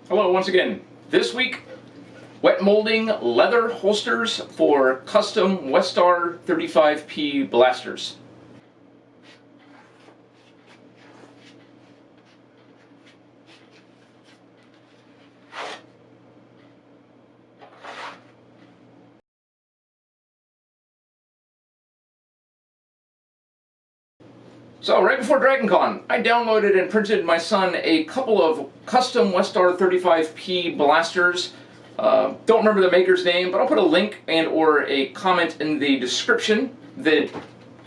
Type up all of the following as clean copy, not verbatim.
Hello once again. This week, wet molding leather holsters for custom Westar 35P blasters. So right before DragonCon, I downloaded and printed my son a couple of custom Westar 35P blasters. Don't remember the maker's name, but I'll put a link and or a comment in the description that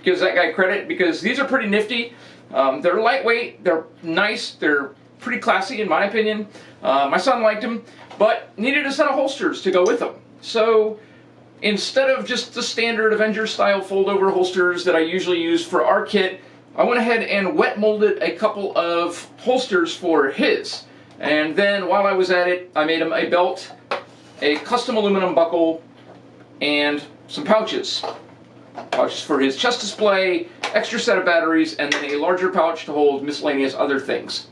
gives that guy credit, because these are pretty nifty. They're lightweight, they're nice, they're pretty classy in my opinion. My son liked them, but needed a set of holsters to go with them. So instead of just the standard Avengers style fold-over holsters that I usually use for our kit, I went ahead and wet molded a couple of holsters for his. And then while I was at it, I made him a belt, a custom aluminum buckle, and some pouches. Pouches for his chest display, extra set of batteries, and then a larger pouch to hold miscellaneous other things.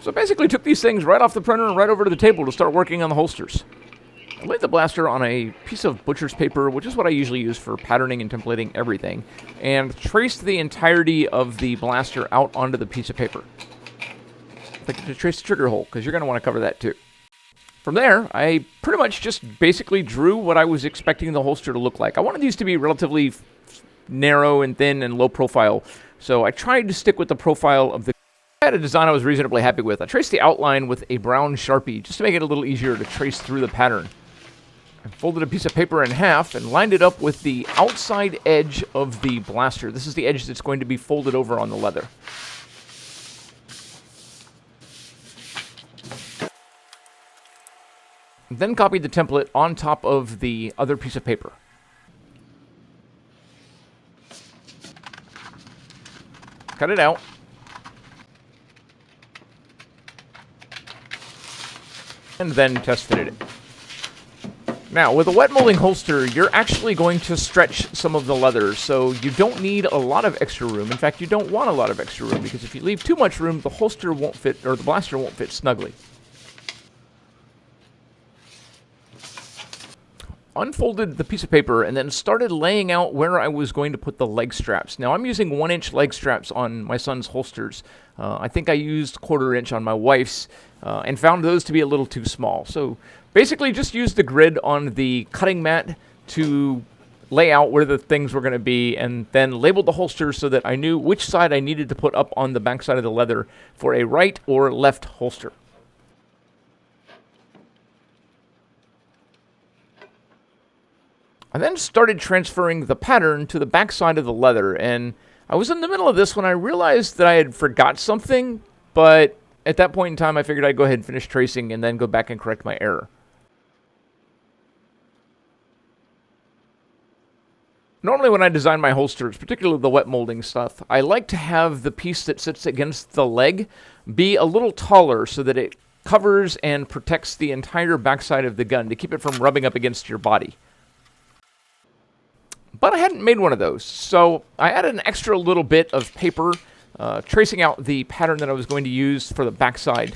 So I basically took these things right off the printer and right over to the table to start working on the holsters. I laid the blaster on a piece of butcher's paper, which is what I usually use for patterning and templating everything, and traced the entirety of the blaster out onto the piece of paper. Like to trace the trigger hole, because you're going to want to cover that too. From there, I pretty much just basically drew what I was expecting the holster to look like. I wanted these to be relatively narrow and thin and low profile, so I tried to stick with the profile of the... I had a design I was reasonably happy with. I traced the outline with a brown Sharpie, just to make it a little easier to trace through the pattern. I folded a piece of paper in half and lined it up with the outside edge of the blaster. This is the edge that's going to be folded over on the leather. Then copied the template on top of the other piece of paper. Cut it out. And then test fitted it. Now, with a wet molding holster, you're actually going to stretch some of the leather, so you don't need a lot of extra room. In fact, you don't want a lot of extra room, because if you leave too much room, the holster won't fit, or the blaster won't fit snugly. Unfolded the piece of paper and then started laying out where I was going to put the leg straps. Now, I'm using 1-inch leg straps on my son's holsters. I think I used 1/4 inch on my wife's, and found those to be a little too small. So basically just used the grid on the cutting mat to lay out where the things were going to be, and then labeled the holsters so that I knew which side I needed to put up on the back side of the leather for a right or left holster. I then started transferring the pattern to the back side of the leather, and I was in the middle of this when I realized that I had forgot something, but at that point in time I figured I'd go ahead and finish tracing and then go back and correct my error. Normally when I design my holsters, particularly the wet molding stuff, I like to have the piece that sits against the leg be a little taller so that it covers and protects the entire backside of the gun to keep it from rubbing up against your body. But I hadn't made one of those, so I added an extra little bit of paper, tracing out the pattern that I was going to use for the backside.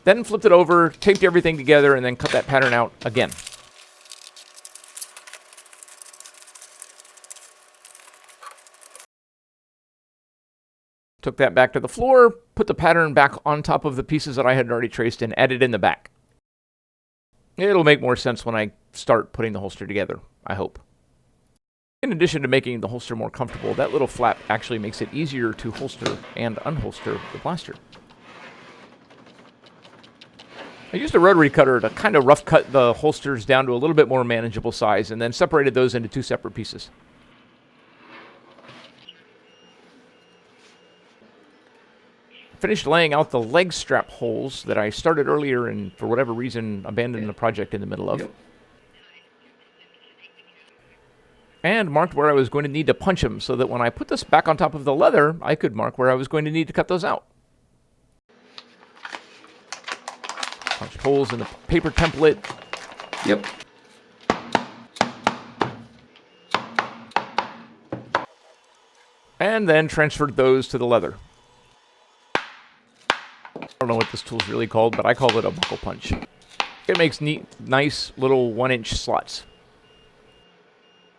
Then flipped it over, taped everything together, and then cut that pattern out again. Took that back to the floor, put the pattern back on top of the pieces that I had already traced and added in the back. It'll make more sense when I start putting the holster together, I hope. In addition to making the holster more comfortable, that little flap actually makes it easier to holster and unholster the blaster. I used a rotary cutter to kind of rough cut the holsters down to a little bit more manageable size, and then separated those into 2 separate pieces. Finished laying out the leg strap holes that I started earlier and for whatever reason abandoned the project in the middle of. Yep. And marked where I was going to need to punch them so that when I put this back on top of the leather, I could mark where I was going to need to cut those out. Punched holes in the paper template. Yep. And then transferred those to the leather. don't know what this tool's really called, but I call it a buckle punch. It makes neat, nice little 1-inch slots.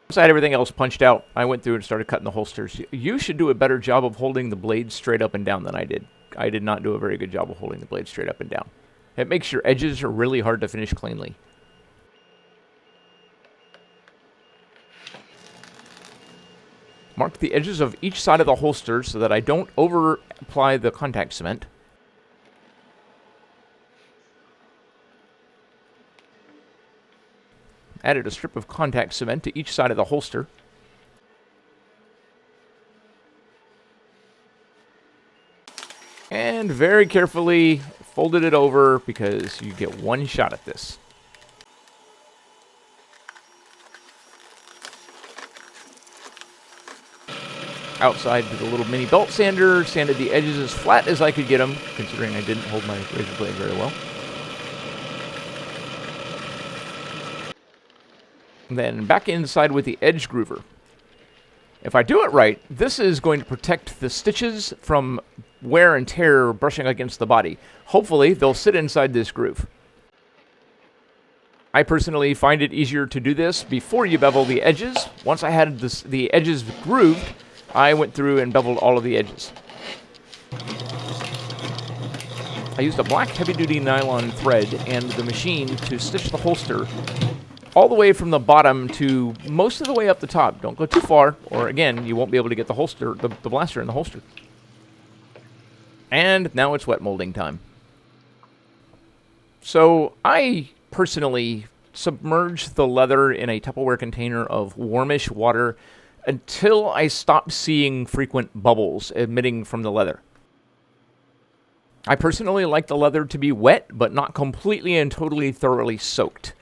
Once I had everything else punched out, I went through and started cutting the holsters. You should do a better job of holding the blade straight up and down than I did. I did not do a very good job of holding the blade straight up and down. It makes your edges are really hard to finish cleanly. Mark the edges of each side of the holster so that I don't over apply the contact cement. Added a strip of contact cement to each side of the holster. And very carefully folded it over because you get one shot at this. Outside with a little mini belt sander, sanded the edges as flat as I could get them, considering I didn't hold my razor blade very well. Then back inside with the edge groover. If I do it right, this is going to protect the stitches from wear and tear brushing against the body. Hopefully, they'll sit inside this groove. I personally find it easier to do this before you bevel the edges. Once I had the edges grooved, I went through and beveled all of the edges. I used a black heavy-duty nylon thread and the machine to stitch the holster all the way from the bottom to most of the way up the top. Don't go too far, or again, you won't be able to get the holster, the blaster in the holster. And now it's wet molding time. So I personally submerge the leather in a Tupperware container of warmish water until I stop seeing frequent bubbles emitting from the leather. I personally like the leather to be wet, but not completely and totally thoroughly soaked.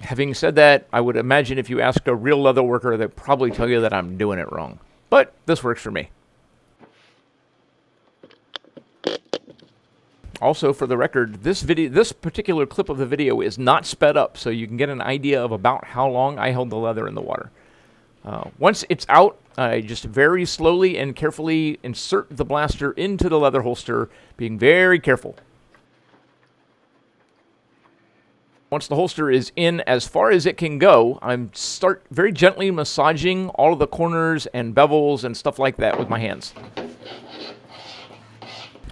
Having said that, I would imagine if you ask a real leather worker, they'd probably tell you that I'm doing it wrong. But this works for me. Also, for the record, this particular clip of the video is not sped up, so you can get an idea of about how long I held the leather in the water. Once it's out, I just very slowly and carefully insert the blaster into the leather holster, being very careful. Once the holster is in as far as it can go, I start very gently massaging all of the corners and bevels and stuff like that with my hands.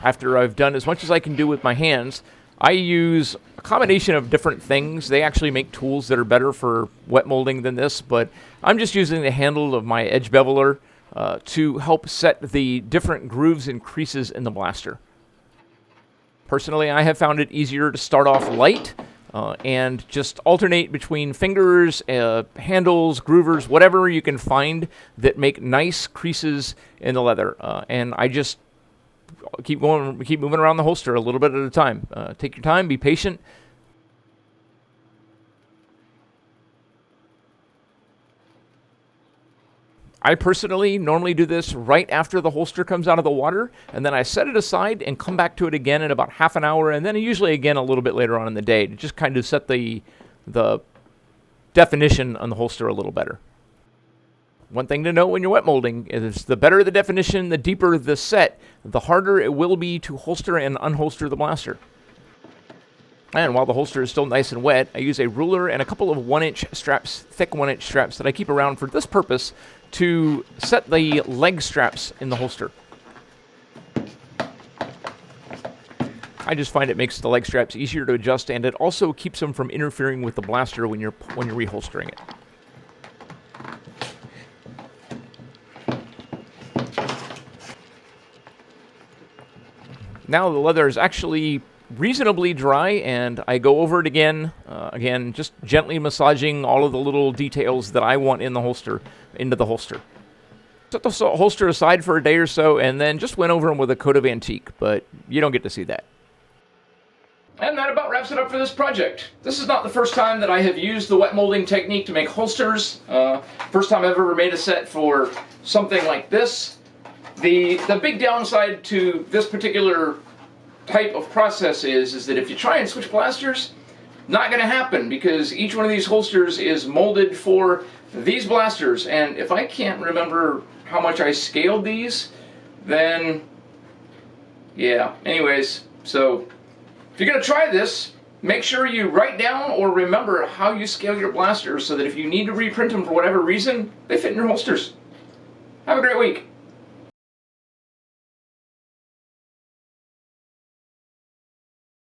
After I've done as much as I can do with my hands, I use a combination of different things. They actually make tools that are better for wet molding than this, but I'm just using the handle of my edge beveler to help set the different grooves and creases in the blaster. Personally, I have found it easier to start off light and just alternate between fingers, handles, groovers, whatever you can find that make nice creases in the leather. And I just keep moving around the holster a little bit at a time. Take your time, be patient. I personally normally do this right after the holster comes out of the water, and then I set it aside and come back to it again in about half an hour, and then usually again a little bit later on in the day to just kind of set the definition on the holster a little better. One thing to note when you're wet molding is the better the definition, the deeper the set, the harder it will be to holster and unholster the blaster. And while the holster is still nice and wet, I use a ruler and a couple of 1-inch straps, thick 1-inch straps that I keep around for this purpose to set the leg straps in the holster. I just find it makes the leg straps easier to adjust, and it also keeps them from interfering with the blaster when you're reholstering it. Now the leather is actually reasonably dry, and I go over it again, just gently massaging all of the little details that I want in the holster, into the holster. Set the holster aside for a day or so, and then just went over them with a coat of antique, but you don't get to see that. And that about wraps it up for this project. This is not the first time that I have used the wet molding technique to make holsters. First time I've ever made a set for something like this. The big downside to this particular type of process is that if you try and switch blasters, not going to happen, because each one of these holsters is molded for these blasters, and if I can't remember how much I scaled these, then Yeah, anyways, so if you're going to try this, make sure you write down or remember how you scale your blasters so that if you need to reprint them for whatever reason, they fit in your holsters. Have a great week.